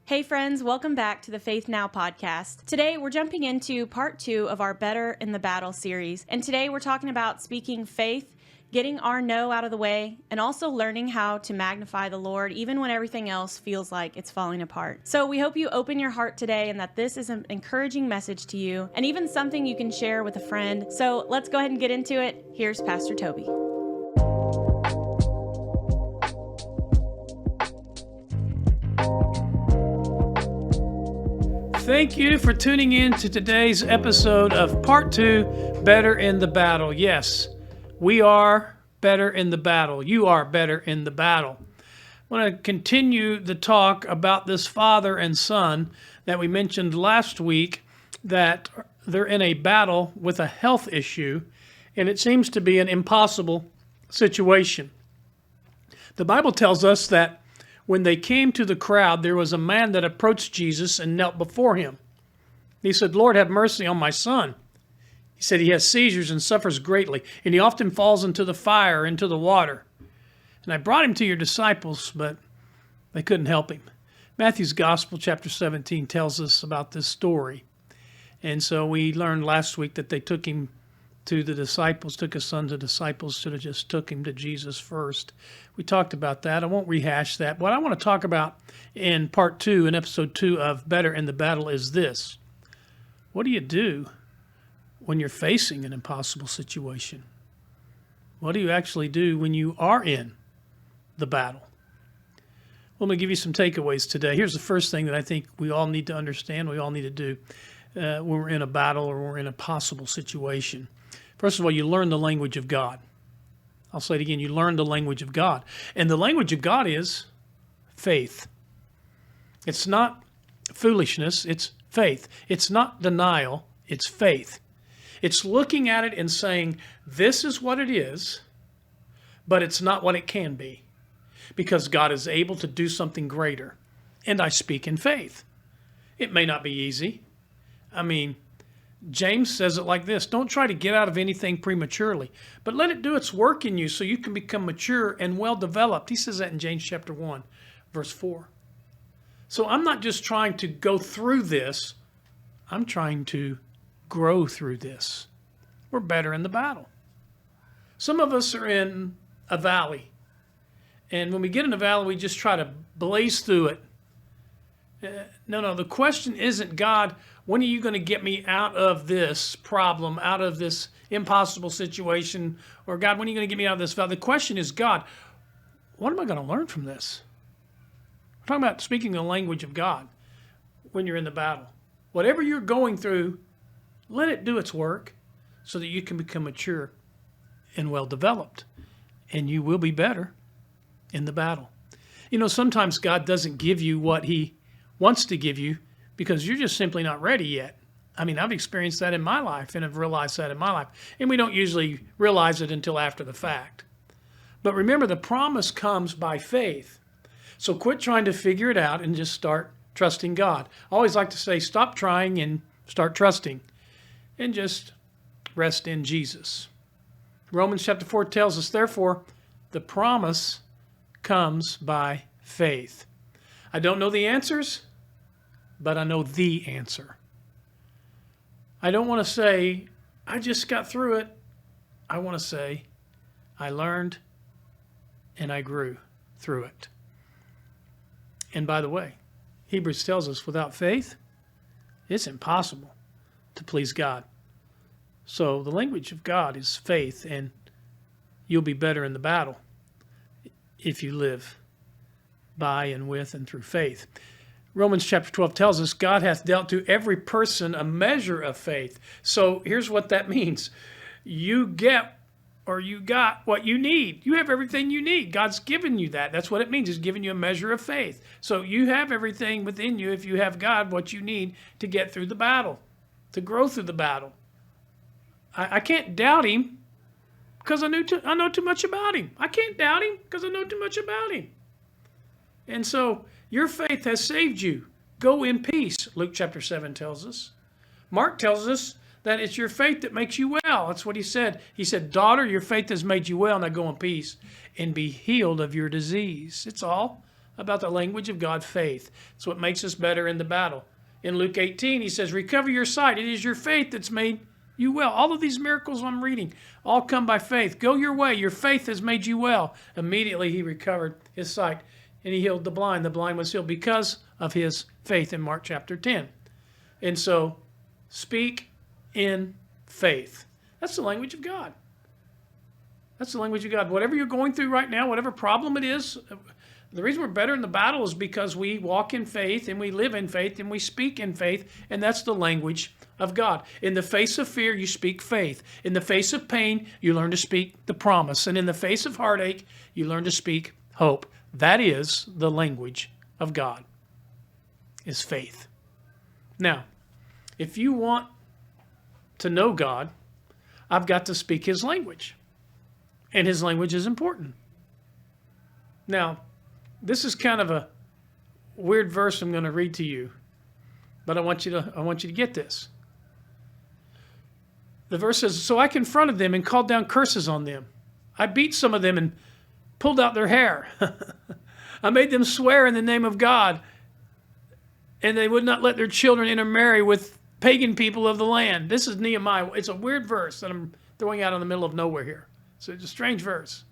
Hey friends, welcome back to the Faith Now podcast. Today we're jumping into part 2 of our Better in the Battle series. And today we're talking about speaking faith, getting our no out of the way, and also learning how to magnify the Lord even when everything else feels like it's falling apart. So we hope you open your heart today and that this is an encouraging message to you and even something you can share with a friend. So let's go ahead and get into it. Here's Pastor Toby. Thank you for tuning in to today's episode of Part 2, Better in the Battle. Yes, we are better in the battle. You are better in the battle. I want to continue the talk about this father and son that we mentioned last week, that they're in a battle with a health issue, and it seems to be an impossible situation. The Bible tells us that when they came to the crowd, there was a man that approached Jesus and knelt before him. He said, "Lord, have mercy on my son." He said he has seizures and suffers greatly, and he often falls into the fire, into the water. And I brought him to your disciples, but they couldn't help him. Matthew's Gospel, chapter 17, tells us about this story. And so we learned last week that they took him to the disciples, took his son to disciples, should have just took him to Jesus first. We talked about that. I won't rehash that. What I want to talk about in part 2, in episode 2 of Better in the Battle is this. What do you do when you're facing an impossible situation? What do you actually do when you are in the battle? Well, I'm going to give you some takeaways today. Here's the first thing that I think we all need to understand, we all need to do when we're in a battle or we're in a possible situation. First of all, you learn the language of God. I'll say it again, you learn the language of God. And the language of God is faith. It's not foolishness, it's faith. It's not denial, it's faith. It's looking at it and saying, this is what it is, but it's not what it can be, because God is able to do something greater. And I speak in faith. It may not be easy. James says it like this: don't try to get out of anything prematurely, but let it do its work in you so you can become mature and well developed. He says that in James chapter 1, verse 4. So I'm not just trying to go through this, I'm trying to grow through this. We're better in the battle. Some of us are in a valley, and when we get in a valley, we just try to blaze through it. No, the question isn't, God, when are you going to get me out of this problem, out of this impossible situation? Or God, when are you going to get me out of this valley? The question is, God, what am I going to learn from this? We're talking about speaking the language of God when you're in the battle. Whatever you're going through, let it do its work so that you can become mature and well developed, and you will be better in the battle. You know, sometimes God doesn't give you what he wants to give you because you're just simply not ready yet. I've experienced that in my life and have realized that in my life. And we don't usually realize it until after the fact. But remember, the promise comes by faith. So quit trying to figure it out and just start trusting God. I always like to say, stop trying and start trusting, and just rest in Jesus. Romans chapter 4 tells us, therefore, the promise comes by faith. I don't know the answers, but I know the answer. I don't want to say, I just got through it. I want to say, I learned and I grew through it. And by the way, Hebrews tells us without faith, it's impossible to please God. So the language of God is faith, and you'll be better in the battle if you live by and with and through faith. Romans chapter 12 tells us God hath dealt to every person a measure of faith. So here's what that means. You got what you need. You have everything you need. God's given you that. That's what it means. He's given you a measure of faith. So you have everything within you, if you have God, what you need to get through the battle, to grow through the battle. I can't doubt him because I know too much about him. I can't doubt him because I know too much about him. And so your faith has saved you. Go in peace, Luke chapter 7 tells us. Mark tells us that it's your faith that makes you well. That's what he said. He said, daughter, your faith has made you well. Now go in peace and be healed of your disease. It's all about the language of God, faith. It's what makes us better in the battle. In Luke 18, he says, recover your sight. It is your faith that's made you well. All of these miracles I'm reading all come by faith. Go your way. Your faith has made you well. Immediately he recovered his sight and he healed the blind. The blind was healed because of his faith in Mark chapter 10. And so speak in faith. That's the language of God. That's the language of God. Whatever you're going through right now, whatever problem it is, the reason we're better in the battle is because we walk in faith and we live in faith and we speak in faith, and that's the language of God. In the face of fear, you speak faith. In the face of pain, you learn to speak the promise. And in the face of heartache, you learn to speak hope. That is the language of God, is faith. Now, if you want to know God, I've got to speak his language. And his language is important. Now, this is kind of a weird verse I'm going to read to you, but I want you to get this. The verse says, so I confronted them and called down curses on them. I beat some of them and pulled out their hair. I made them swear in the name of God, and they would not let their children intermarry with pagan people of the land. This is Nehemiah. It's a weird verse that I'm throwing out in the middle of nowhere here. So it's a strange verse.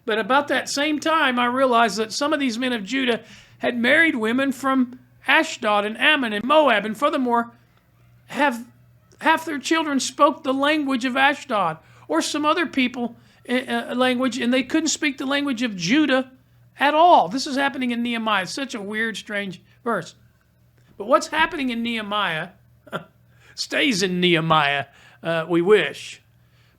But about that same time, I realized that some of these men of Judah had married women from Ashdod and Ammon and Moab, and furthermore, half their children spoke the language of Ashdod or some other people language, and they couldn't speak the language of Judah at all. This is happening in Nehemiah. It's such a weird, strange verse. But what's happening in Nehemiah stays in Nehemiah, we wish.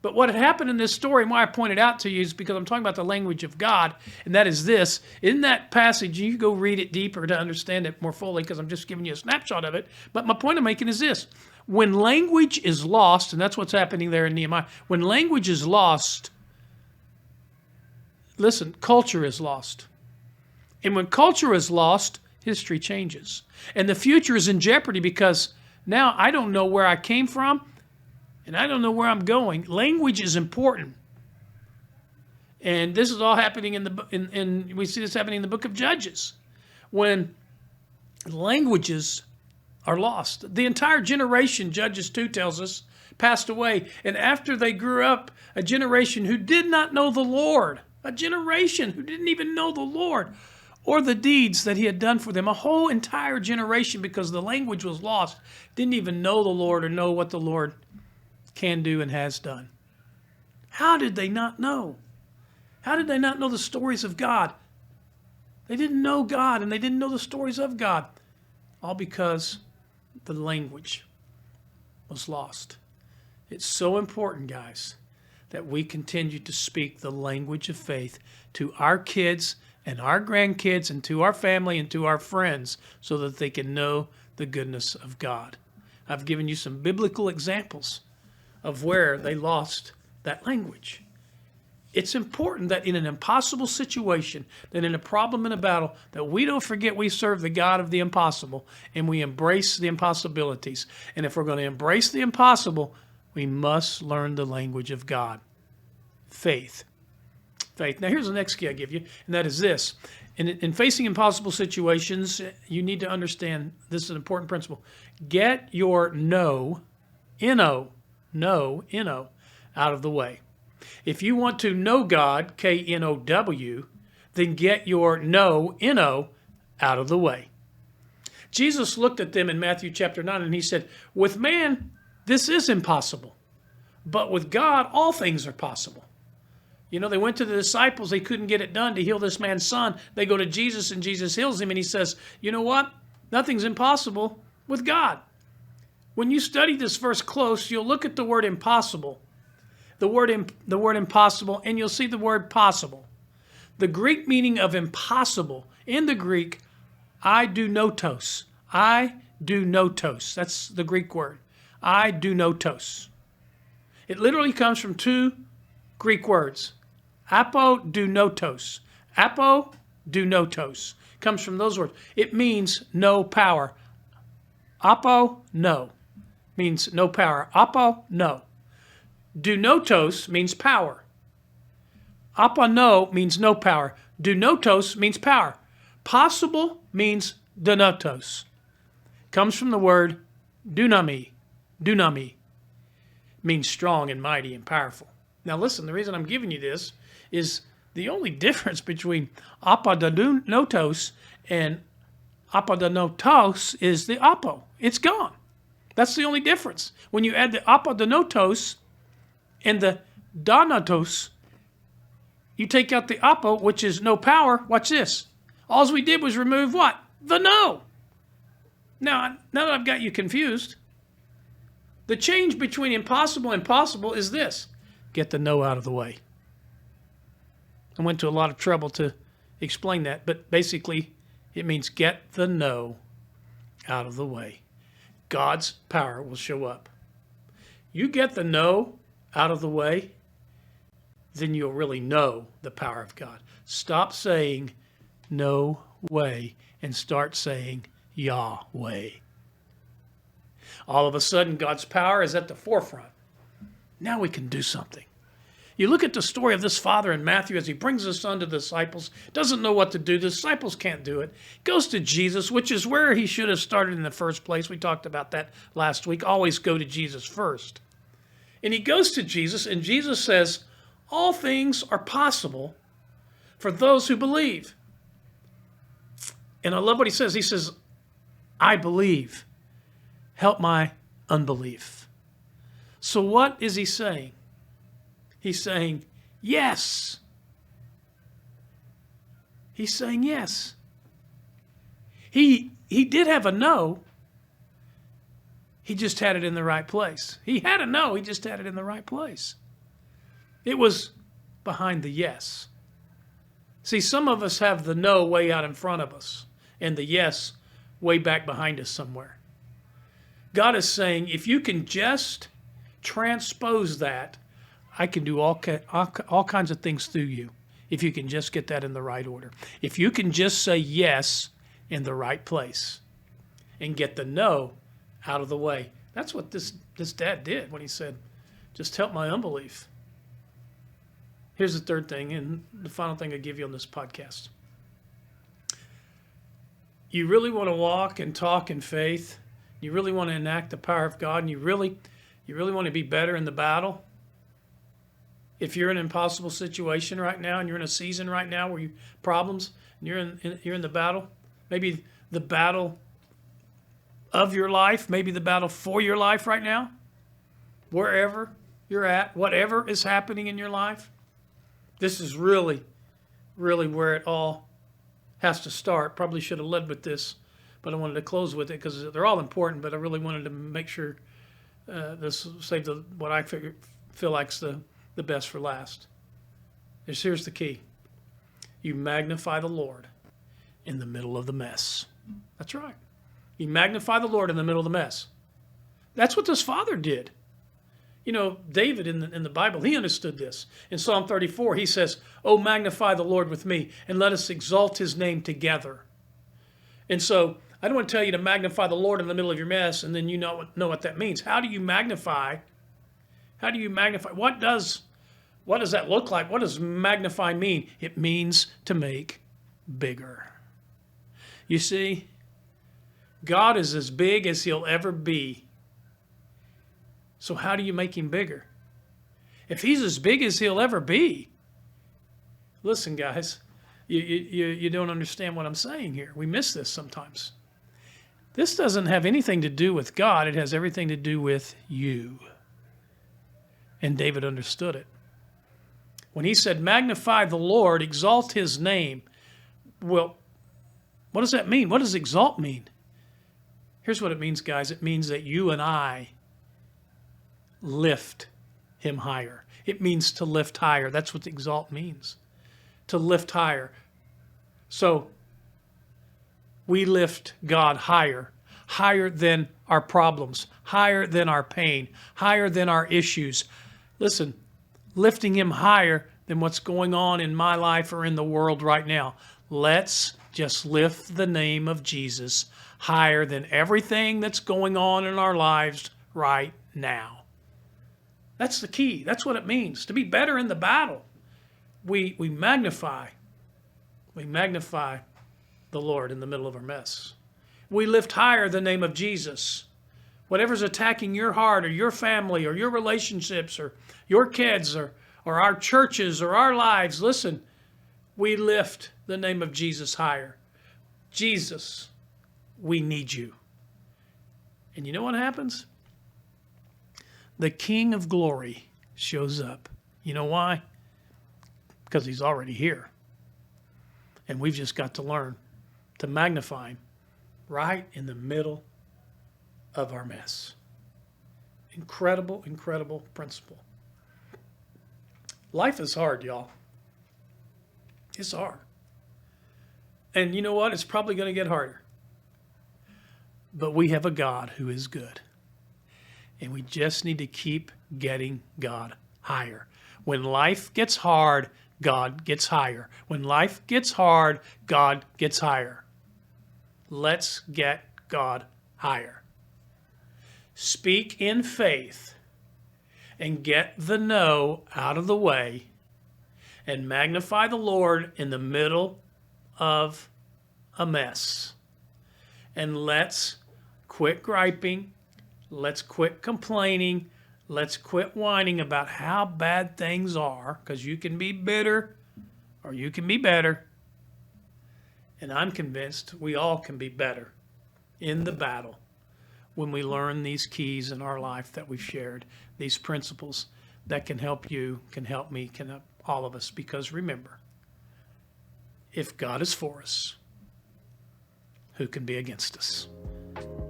But what had happened in this story, and why I pointed out to you, is because I'm talking about the language of God, and that is this. In that passage, you go read it deeper to understand it more fully, because I'm just giving you a snapshot of it. But my point I'm making is this. When language is lost, and that's what's happening there in Nehemiah, when language is lost, listen, culture is lost. And when culture is lost, history changes. And the future is in jeopardy because now I don't know where I came from, and I don't know where I'm going. Language is important. And this is all happening in we see this happening in the book of Judges. When languages are lost. The entire generation, Judges 2 tells us, passed away. And after they grew up, a generation who did not know the Lord, a generation who didn't even know the Lord or the deeds that he had done for them, a whole entire generation, because the language was lost, didn't even know the Lord or know what the Lord can do and has done. How did they not know? How did they not know the stories of God? They didn't know God, and they didn't know the stories of God. All because the language was lost. It's so important, guys, that we continue to speak the language of faith to our kids and our grandkids and to our family and to our friends so that they can know the goodness of God. I've given you some biblical examples of where they lost that language. It's important that in an impossible situation, that in a problem, in a battle, that we don't forget we serve the God of the impossible and we embrace the impossibilities. And if we're going to embrace the impossible, we must learn the language of God. Faith. Faith. Now here's the next key I give you, and that is this. In facing impossible situations, you need to understand this is an important principle. Get your no, N-O, out of the way. If you want to know God, K-N-O-W, then get your no, N-O, out of the way. Jesus looked at them in Matthew chapter 9 and he said, with man, this is impossible, but with God, all things are possible. You know, they went to the disciples. They couldn't get it done to heal this man's son. They go to Jesus and Jesus heals him and he says, you know what? Nothing's impossible with God. When you study this verse close, you'll look at the word impossible. The word impossible, and you'll see the word possible. The Greek meaning of impossible, in the Greek, I-do-notos. I-do-notos. That's the Greek word. I-do-notos. It literally comes from two Greek words. Apo-do-notos. Apo-do-notos. Comes from those words. It means no power. Apo, no. Means no power. Apo, no. Dunotos means power. Apano means no power. Dunotos means power. Possible means donatos. Comes from the word dunami. Dunami means strong and mighty and powerful. Now listen, the reason I'm giving you this is the only difference between apodonotos and apodonotos is the apo. It's gone. That's the only difference. When you add the apodonotos and the donatos, you take out the apo, which is no power. Watch this. All we did was remove what? The no. Now that I've got you confused, the change between impossible and possible is this. Get the no out of the way. I went to a lot of trouble to explain that, but basically it means get the no out of the way. God's power will show up. You get the no out of the way, then you'll really know the power of God. Stop saying no way and start saying Yahweh. All of a sudden, God's power is at the forefront. Now we can do something. You look at the story of this father in Matthew as he brings his son to the disciples, doesn't know what to do. The disciples can't do it. Goes to Jesus, which is where he should have started in the first place. We talked about that last week. Always go to Jesus first. And he goes to Jesus, and Jesus says, all things are possible for those who believe. And I love what he says. He says, I believe. Help my unbelief. So what is he saying? He's saying, yes. He's saying yes. He did have a no. He just had it in the right place. He had a no. He just had it in the right place. It was behind the yes. See, some of us have the no way out in front of us and the yes way back behind us somewhere. God is saying, if you can just transpose that, I can do all kinds of things through you if you can just get that in the right order. If you can just say yes in the right place and get the no out of the way. That's what this dad did when he said, just help my unbelief. Here's the third thing, and the final thing I give you on this podcast. You really want to walk and talk in faith. You really want to enact the power of God, and you really want to be better in the battle. If you're in an impossible situation right now, and you're in a season right now where you problems, and you're in the battle, maybe the battle of your life, maybe the battle for your life right now, wherever you're at, whatever is happening in your life, this is really, really where it all has to start. Probably should have led with this, but I wanted to close with it because they're all important, but I really wanted to make sure this saved what I feel like's the best for last. Here's the key. You magnify the Lord in the middle of the mess. That's right. You magnify the Lord in the middle of the mess. That's what this father did. You know, David in the Bible, he understood this. In Psalm 34, he says, "Oh, magnify the Lord with me, and let us exalt his name together." And so, I don't want to tell you to magnify the Lord in the middle of your mess, and then you know what that means. How do you magnify? How do you magnify? What does that look like? What does magnify mean? It means to make bigger. You see, God is as big as he'll ever be. So how do you make him bigger? If he's as big as he'll ever be, listen, guys, you don't understand what I'm saying here. We miss this sometimes. This doesn't have anything to do with God. It has everything to do with you. And David understood it. When he said, magnify the Lord, exalt his name, well, what does that mean? What does exalt mean? Here's what it means, guys. It means that you and I lift him higher. It means to lift higher. That's what exalt means. To lift higher. So we lift God higher, higher than our problems, higher than our pain, higher than our issues. Listen, lifting him higher than what's going on in my life or in the world right now. Let's just lift the name of Jesus higher than everything that's going on in our lives right now. That's the key. That's what it means. To be better in the battle, we magnify the Lord in the middle of our mess. We lift higher the name of Jesus. Whatever's attacking your heart or your family or your relationships or your kids or our churches or our lives, listen, we lift the name of Jesus higher. Jesus, we need you. And you know what happens? The King of Glory shows up. You know why? Because he's already here. And we've just got to learn to magnify him right in the middle of our mess. Incredible, incredible principle. Life is hard, y'all. It's hard. And you know what? It's probably going to get harder. But we have a God who is good. And we just need to keep getting God higher. When life gets hard, God gets higher. When life gets hard, God gets higher. Let's get God higher. Speak in faith and get the no out of the way and magnify the Lord in the middle of a mess. And let's quit griping. Let's quit complaining. Let's quit whining about how bad things are, because you can be bitter or you can be better. And I'm convinced we all can be better in the battle when we learn these keys in our life that we've shared, these principles that can help you, can help me, can help all of us. Because remember, if God is for us, who can be against us?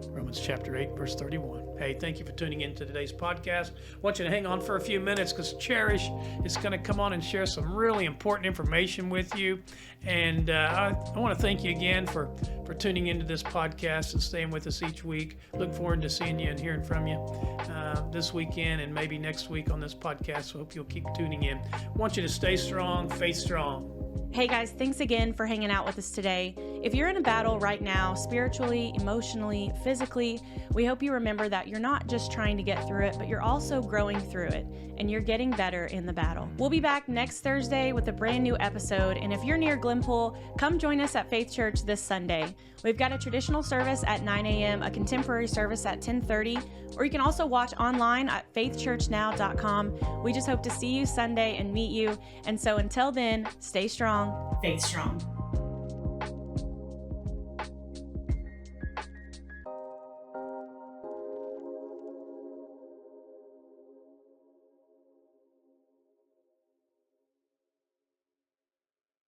Romans chapter 8, verse 31. Hey, thank you for tuning in to today's podcast. I want you to hang on for a few minutes because Cherish is going to come on and share some really important information with you. And I want to thank you again for tuning into this podcast and staying with us each week. Look forward to seeing you and hearing from you this weekend and maybe next week on this podcast. So hope you'll keep tuning in. I want you to stay strong, faith strong. Hey guys, thanks again for hanging out with us today. If you're in a battle right now, spiritually, emotionally, physically, we hope you remember that you're not just trying to get through it, but you're also growing through it, and you're getting better in the battle. We'll be back next Thursday with a brand new episode, and if you're near Glenpool, come join us at Faith Church this Sunday. We've got a traditional service at 9 a.m., a contemporary service at 10:30, or you can also watch online at faithchurchnow.com. We just hope to see you Sunday and meet you, and so until then, stay strong, faith strong.